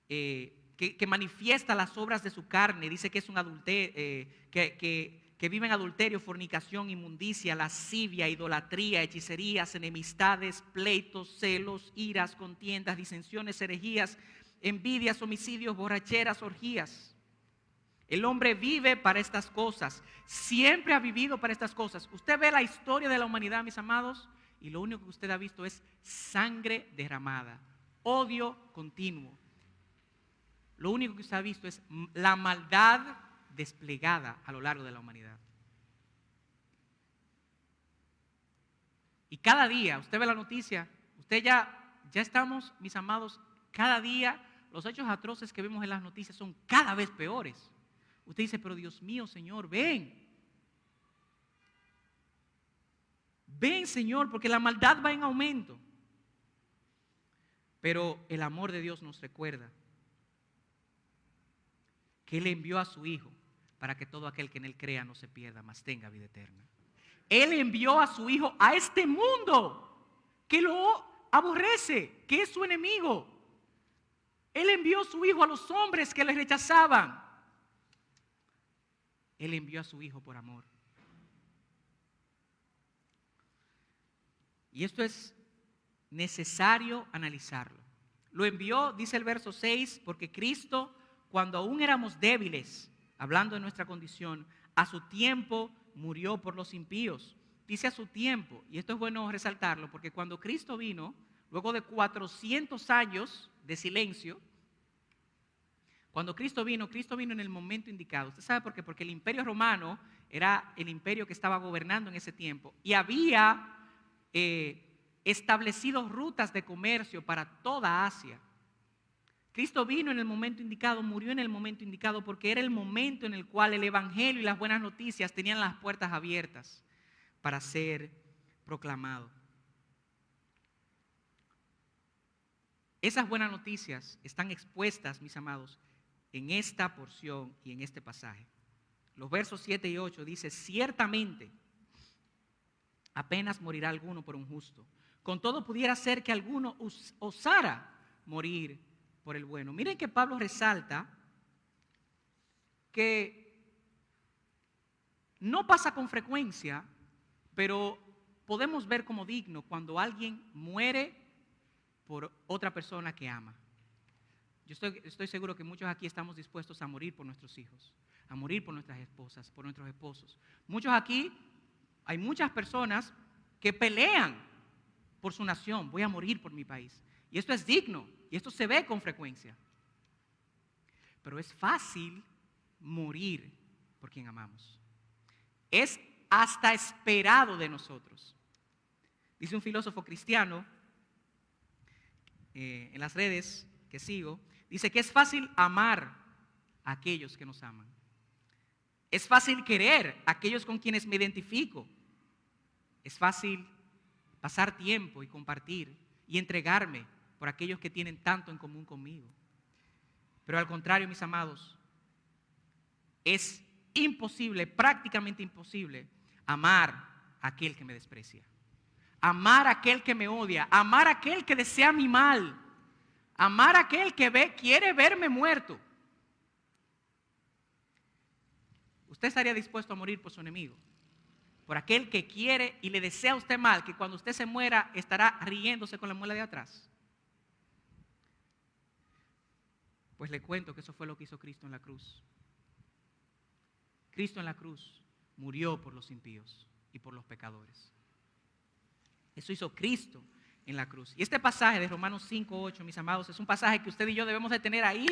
que manifiesta las obras de su carne. Dice que es un adulterio, que vive en adulterio, fornicación, inmundicia, lascivia, idolatría, hechicerías, enemistades, pleitos, celos, iras, contiendas, disensiones, herejías, envidias, homicidios, borracheras, orgías. El hombre vive para estas cosas, siempre ha vivido para estas cosas. Usted ve la historia de la humanidad, mis amados, y lo único que usted ha visto es sangre derramada, odio continuo. Lo único que usted ha visto es la maldad desplegada a lo largo de la humanidad. Y cada día, usted ve la noticia, usted ya estamos, mis amados, cada día los hechos atroces que vemos en las noticias son cada vez peores. Usted dice: pero Dios mío, Señor, ven. Ven, Señor, porque la maldad va en aumento. Pero el amor de Dios nos recuerda que Él envió a su Hijo para que todo aquel que en Él crea no se pierda, mas tenga vida eterna. Él envió a su Hijo a este mundo que lo aborrece, que es su enemigo. Él envió a su Hijo a los hombres que le rechazaban. Él envió a su Hijo por amor. Y esto es necesario analizarlo. Lo envió, dice el verso 6, porque Cristo, cuando aún éramos débiles, hablando de nuestra condición, a su tiempo murió por los impíos. Dice a su tiempo, y esto es bueno resaltarlo, porque cuando Cristo vino, luego de 400 años de silencio, cuando Cristo vino en el momento indicado. ¿Usted sabe por qué? Porque el imperio romano era el imperio que estaba gobernando en ese tiempo y había establecido rutas de comercio para toda Asia. Cristo vino en el momento indicado, murió en el momento indicado, porque era el momento en el cual el evangelio y las buenas noticias tenían las puertas abiertas para ser proclamado. Esas buenas noticias están expuestas, mis amados, en esta porción y en este pasaje. Los versos 7 y 8 dice: ciertamente apenas morirá alguno por un justo. Con todo pudiera ser que alguno osara morir por el bueno. Miren que Pablo resalta que no pasa con frecuencia, pero podemos ver como digno cuando alguien muere por otra persona que ama. Yo estoy seguro que muchos aquí estamos dispuestos a morir por nuestros hijos, a morir por nuestras esposas, por nuestros esposos. Muchos aquí, hay muchas personas que pelean por su nación. Voy a morir por mi país. Y esto es digno, y esto se ve con frecuencia. Pero es fácil morir por quien amamos. Es hasta esperado de nosotros. Dice un filósofo cristiano en las redes que sigo, dice que es fácil amar a aquellos que nos aman. Es fácil querer a aquellos con quienes me identifico. Es fácil pasar tiempo y compartir y entregarme por aquellos que tienen tanto en común conmigo. Pero al contrario, mis amados, es imposible, prácticamente imposible, amar a aquel que me desprecia, amar a aquel que me odia, amar a aquel que desea mi mal, amar a aquel que quiere verme muerto. ¿Usted estaría dispuesto a morir por su enemigo? Por aquel que quiere y le desea a usted mal, que cuando usted se muera estará riéndose con la muela de atrás. Pues le cuento que eso fue lo que hizo Cristo en la cruz. Cristo en la cruz murió por los impíos y por los pecadores. Eso hizo Cristo en la cruz. Y este pasaje de Romanos 5:8, mis amados, es un pasaje que usted y yo debemos de tener ahí,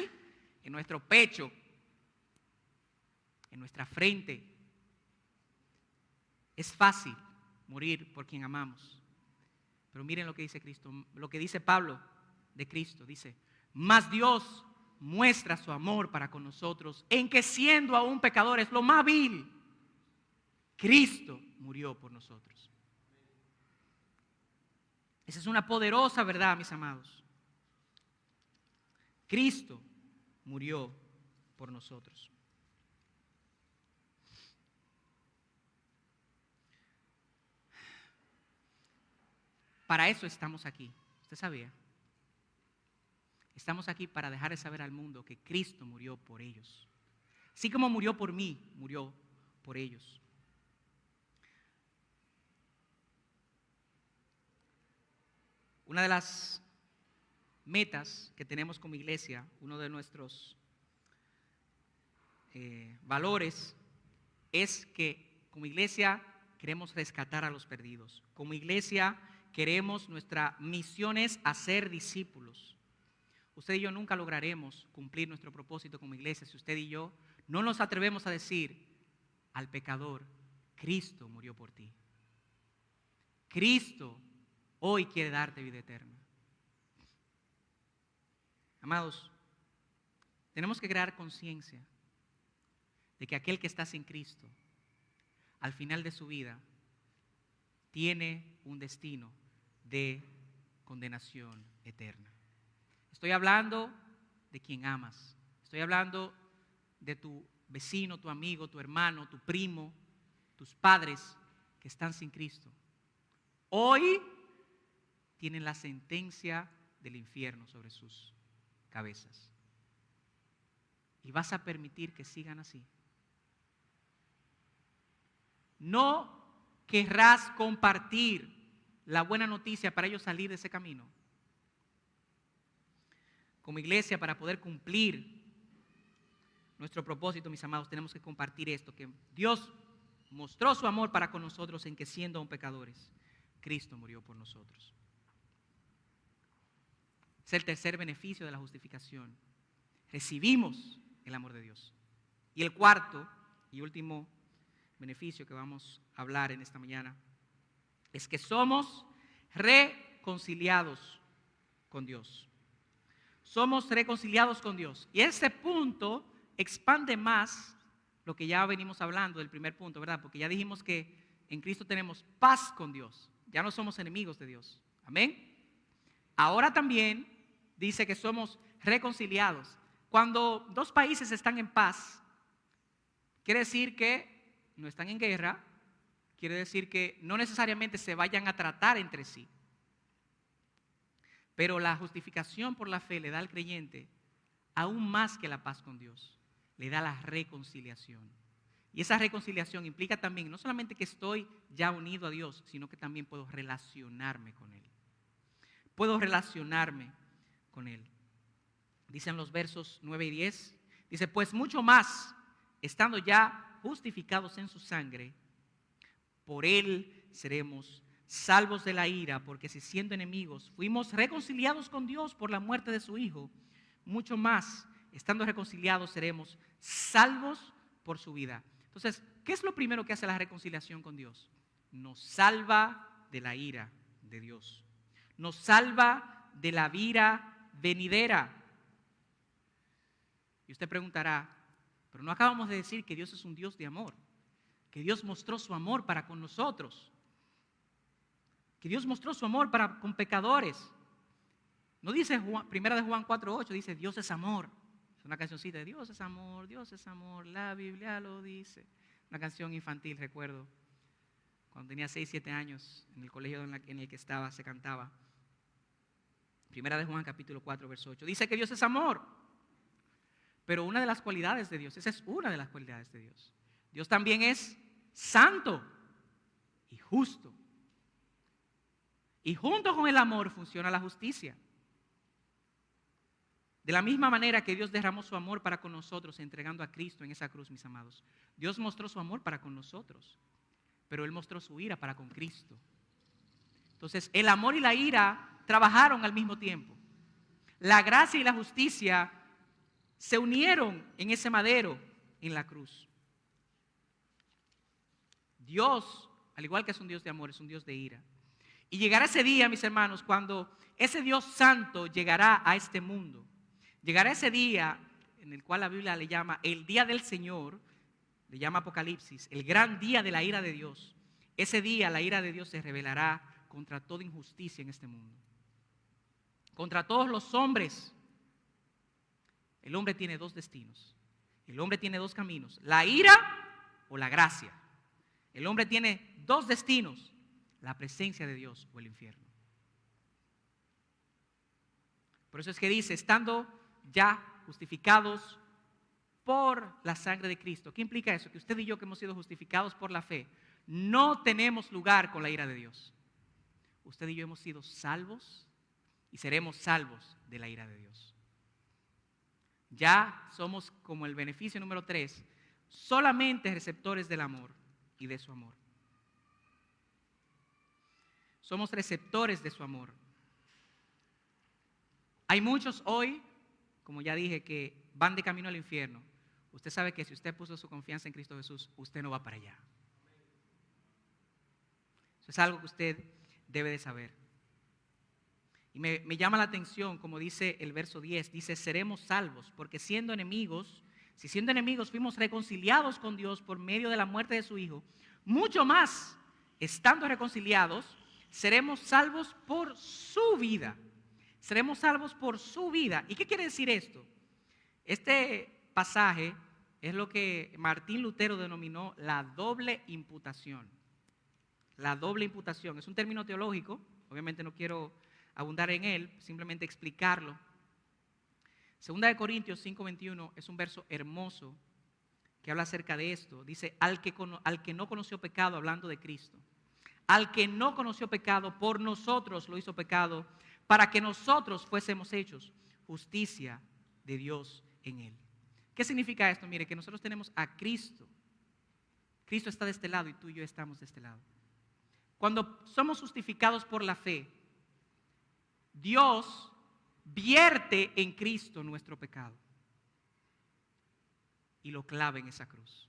en nuestro pecho, en nuestra frente. Es fácil morir por quien amamos. Pero miren lo que dice Cristo, lo que dice Pablo de Cristo. Dice, mas Dios muestra su amor para con nosotros en que siendo aún pecadores, lo más vil, Cristo murió por nosotros. Esa es una poderosa verdad, mis amados. Cristo murió por nosotros. Para eso estamos aquí. ¿Usted sabía? Estamos aquí para dejar de saber al mundo que Cristo murió por ellos. Así como murió por mí, murió por ellos. Una de las metas que tenemos como iglesia, uno de nuestros valores, es que como iglesia queremos rescatar a los perdidos. Como iglesia queremos, nuestra misión es hacer discípulos. Usted y yo nunca lograremos cumplir nuestro propósito como iglesia si usted y yo no nos atrevemos a decir al pecador, Cristo murió por ti. Cristo hoy quiere darte vida eterna. Amados, tenemos que crear conciencia de que aquel que está sin Cristo, al final de su vida, tiene un destino de condenación eterna. Estoy hablando de quien amas. Estoy hablando de tu vecino, tu amigo, tu hermano, tu primo, tus padres que están sin Cristo. Hoy tienen la sentencia del infierno sobre sus cabezas. ¿Y vas a permitir que sigan así? ¿No querrás compartir la buena noticia para ellos salir de ese camino? Como iglesia, para poder cumplir nuestro propósito, mis amados, tenemos que compartir esto, que Dios mostró su amor para con nosotros en que siendo aún pecadores, Cristo murió por nosotros. Es el tercer beneficio de la justificación. Recibimos el amor de Dios. Y el cuarto y último beneficio que vamos a hablar en esta mañana es que somos reconciliados con Dios. Somos reconciliados con Dios. Y ese punto expande más lo que ya venimos hablando del primer punto, ¿verdad? Porque ya dijimos que en Cristo tenemos paz con Dios. Ya no somos enemigos de Dios. Amén. Ahora también dice que somos reconciliados. Cuando dos países están en paz, quiere decir que no están en guerra, quiere decir que no necesariamente se vayan a tratar entre sí. Pero la justificación por la fe le da al creyente aún más que la paz con Dios, le da la reconciliación. Y esa reconciliación implica también no solamente que estoy ya unido a Dios, sino que también puedo relacionarme con Él. Puedo relacionarme con Él. Dicen los versos 9 y 10, dice, pues mucho más, estando ya justificados en su sangre, por Él seremos salvos de la ira, porque si siendo enemigos fuimos reconciliados con Dios por la muerte de su Hijo, mucho más, estando reconciliados, seremos salvos por su vida. Entonces, ¿qué es lo primero que hace la reconciliación con Dios? Nos salva de la ira de Dios. Nos salva de la ira venidera. Y usted preguntará, pero no acabamos de decir que Dios es un Dios de amor, que Dios mostró su amor para con nosotros, que Dios mostró su amor para con pecadores. No dice primera de Juan 4:8, dice Dios es amor. Es una cancioncita de Dios es amor, la Biblia lo dice. Una canción infantil, recuerdo, cuando tenía 6, 7 años, en el colegio en el que estaba, se cantaba. Primera de Juan capítulo 4, verso 8. Dice que Dios es amor. Pero una de las cualidades de Dios, esa es una de las cualidades de Dios. Dios también es santo y justo. Y junto con el amor funciona la justicia. De la misma manera que Dios derramó su amor para con nosotros entregando a Cristo en esa cruz, mis amados. Dios mostró su amor para con nosotros, pero Él mostró su ira para con Cristo. Entonces, el amor y la ira trabajaron al mismo tiempo. La gracia y la justicia se unieron en ese madero, en la cruz. Dios, al igual que es un Dios de amor, es un Dios de ira. Y llegará ese día, mis hermanos, cuando ese Dios santo llegará a este mundo. Llegará ese día en el cual la Biblia le llama el día del Señor, le llama Apocalipsis, el gran día de la ira de Dios. Ese día la ira de Dios se revelará contra toda injusticia en este mundo. Contra todos los hombres. El hombre tiene dos destinos. El hombre tiene dos caminos, la ira o la gracia. El hombre tiene dos destinos, la presencia de Dios o el infierno. Por eso es que dice, estando ya justificados por la sangre de Cristo. ¿Qué implica eso? Que usted y yo, que hemos sido justificados por la fe, no tenemos lugar con la ira de Dios. Usted y yo hemos sido salvos y seremos salvos de la ira de Dios. Ya somos, como el beneficio número 3, solamente receptores del amor y de su amor. Somos receptores de su amor. Hay muchos hoy, como ya dije, que van de camino al infierno. Usted sabe que si usted puso su confianza en Cristo Jesús, usted no va para allá. Eso es algo que usted debe de saber. Y me llama la atención, como dice el verso 10, dice, seremos salvos, porque siendo enemigos, si siendo enemigos fuimos reconciliados con Dios por medio de la muerte de su Hijo, mucho más, estando reconciliados, seremos salvos por su vida. Seremos salvos por su vida. ¿Y qué quiere decir esto? Este pasaje es lo que Martín Lutero denominó la doble imputación. La doble imputación es un término teológico, obviamente no quiero abundar en él, simplemente explicarlo. Segunda de Corintios 5:21 es un verso hermoso que habla acerca de esto. Dice, al que no conoció pecado, hablando de Cristo. Al que no conoció pecado, por nosotros lo hizo pecado, para que nosotros fuésemos hechos justicia de Dios en él. ¿Qué significa esto? Mire, que nosotros tenemos a Cristo. Cristo está de este lado y tú y yo estamos de este lado. Cuando somos justificados por la fe, Dios vierte en Cristo nuestro pecado y lo clava en esa cruz.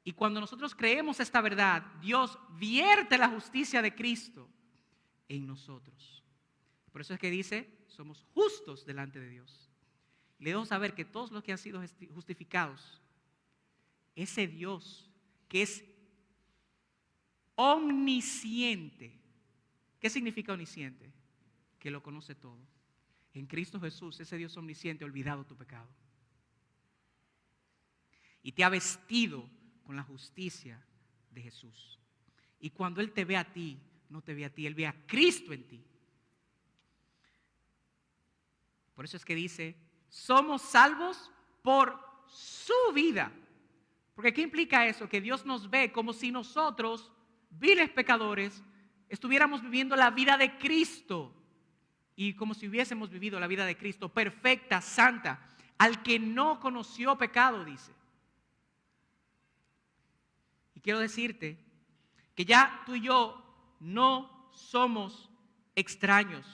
Y cuando nosotros creemos esta verdad, Dios vierte la justicia de Cristo en nosotros. Por eso es que dice, somos justos delante de Dios. Y le debo saber que todos los que han sido justificados, ese Dios que es omnisciente. ¿Qué significa omnisciente? Que lo conoce todo. En Cristo Jesús, ese Dios omnisciente ha olvidado tu pecado. Y te ha vestido con la justicia de Jesús. Y cuando Él te ve a ti, no te ve a ti, Él ve a Cristo en ti. Por eso es que dice, somos salvos por su vida. Porque ¿qué implica eso? Que Dios nos ve como si nosotros, viles pecadores, estuviéramos viviendo la vida de Cristo. Y como si hubiésemos vivido la vida de Cristo, perfecta, santa, al que no conoció pecado, dice. Y quiero decirte que ya tú y yo no somos extraños,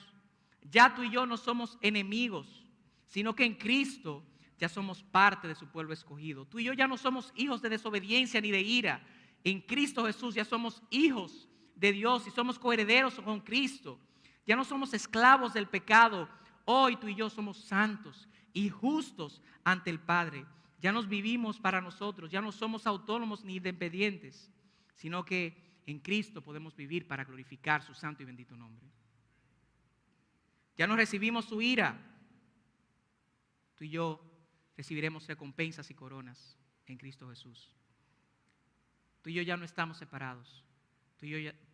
ya tú y yo no somos enemigos, sino que en Cristo ya somos parte de su pueblo escogido. Tú y yo ya no somos hijos de desobediencia ni de ira. En Cristo Jesús ya somos hijos de Dios y somos coherederos con Cristo. Ya no somos esclavos del pecado. Hoy tú y yo somos santos y justos ante el Padre. Ya nos vivimos para nosotros, ya no somos autónomos ni independientes, sino que en Cristo podemos vivir para glorificar su santo y bendito nombre. Ya no recibimos su ira. Tú y yo recibiremos recompensas y coronas en Cristo Jesús. Tú y yo ya no estamos separados. Tú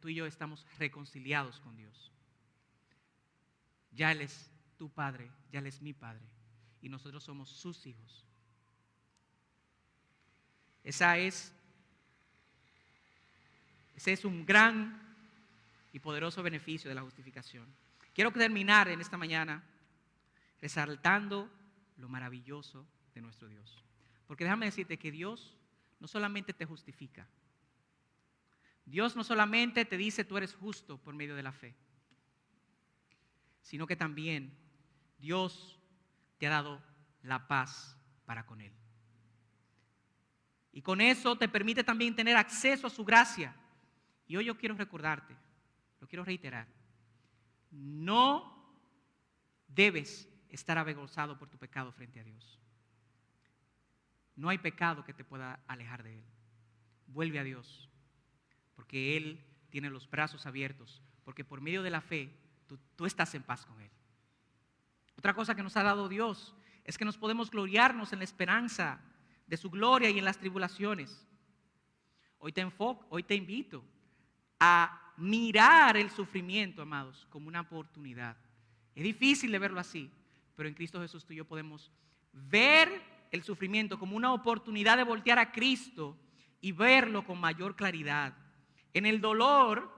y yo estamos reconciliados con Dios. Ya Él es tu Padre, ya Él es mi Padre. Y nosotros somos sus hijos. Ese es un gran y poderoso beneficio de la justificación. Quiero terminar en esta mañana resaltando lo maravilloso de nuestro Dios. Porque déjame decirte que Dios no solamente te justifica. Dios no solamente te dice tú eres justo por medio de la fe, sino que también Dios te ha dado la paz para con Él. Y con eso te permite también tener acceso a su gracia. Y hoy yo quiero recordarte, lo quiero reiterar, no debes estar avergonzado por tu pecado frente a Dios. No hay pecado que te pueda alejar de Él. Vuelve a Dios, porque Él tiene los brazos abiertos, porque por medio de la fe tú estás en paz con Él. Otra cosa que nos ha dado Dios es que nos podemos gloriarnos en la esperanza de su gloria y en las tribulaciones. Hoy te invito a mirar el sufrimiento, amados, como una oportunidad. Es difícil de verlo así, pero en Cristo Jesús tú y yo podemos ver el sufrimiento como una oportunidad de voltear a Cristo y verlo con mayor claridad. En el dolor,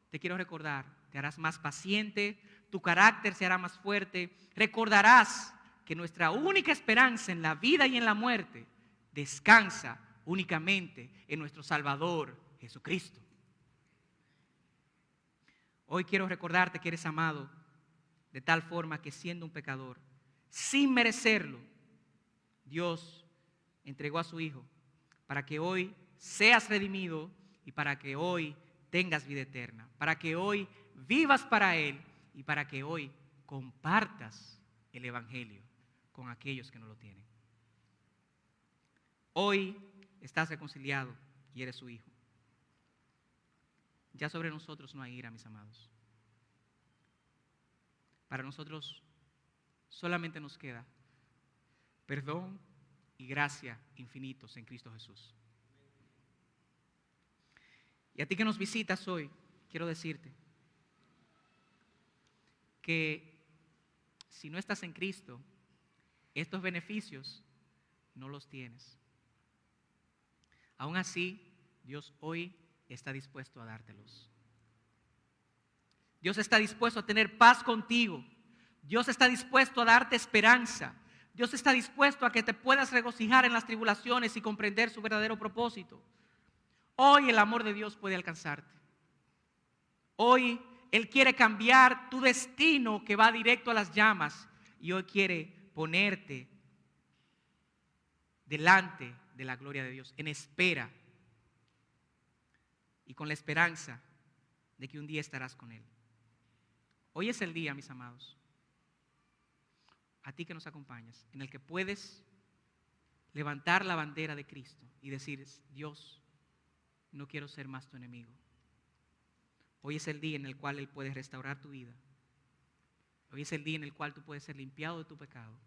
te quiero recordar, te harás más paciente, tu carácter se hará más fuerte. Recordarás que nuestra única esperanza en la vida y en la muerte descansa únicamente en nuestro Salvador Jesucristo. Hoy quiero recordarte que eres amado de tal forma que siendo un pecador, sin merecerlo, Dios entregó a su Hijo para que hoy seas redimido y para que hoy tengas vida eterna, para que hoy vivas para Él y para que hoy compartas el Evangelio con aquellos que no lo tienen. Hoy estás reconciliado y eres su hijo. Ya sobre nosotros no hay ira, mis amados. Para nosotros solamente nos queda perdón y gracia infinitos en Cristo Jesús. Y a ti que nos visitas hoy, quiero decirte que si no estás en Cristo, estos beneficios no los tienes. Aún así, Dios hoy está dispuesto a dártelos. Dios está dispuesto a tener paz contigo. Dios está dispuesto a darte esperanza. Dios está dispuesto a que te puedas regocijar en las tribulaciones y comprender su verdadero propósito. Hoy el amor de Dios puede alcanzarte. Hoy Él quiere cambiar tu destino que va directo a las llamas y hoy quiere ponerte delante de la gloria de Dios, en espera y con la esperanza de que un día estarás con Él. Hoy es el día, mis amados, a ti que nos acompañas, en el que puedes levantar la bandera de Cristo y decir: Dios, no quiero ser más tu enemigo. Hoy es el día en el cual Él puede restaurar tu vida. Hoy es el día en el cual tú puedes ser limpiado de tu pecado,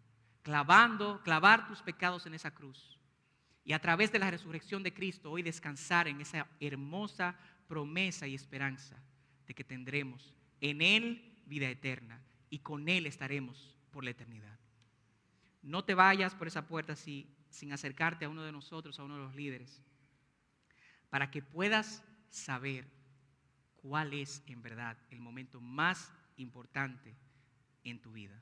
clavar tus pecados en esa cruz. Y a través de la resurrección de Cristo, hoy descansar en esa hermosa promesa y esperanza de que tendremos en Él vida eterna y con Él estaremos por la eternidad. No te vayas por esa puerta sin acercarte a uno de nosotros, a uno de los líderes, para que puedas saber cuál es en verdad el momento más importante en tu vida.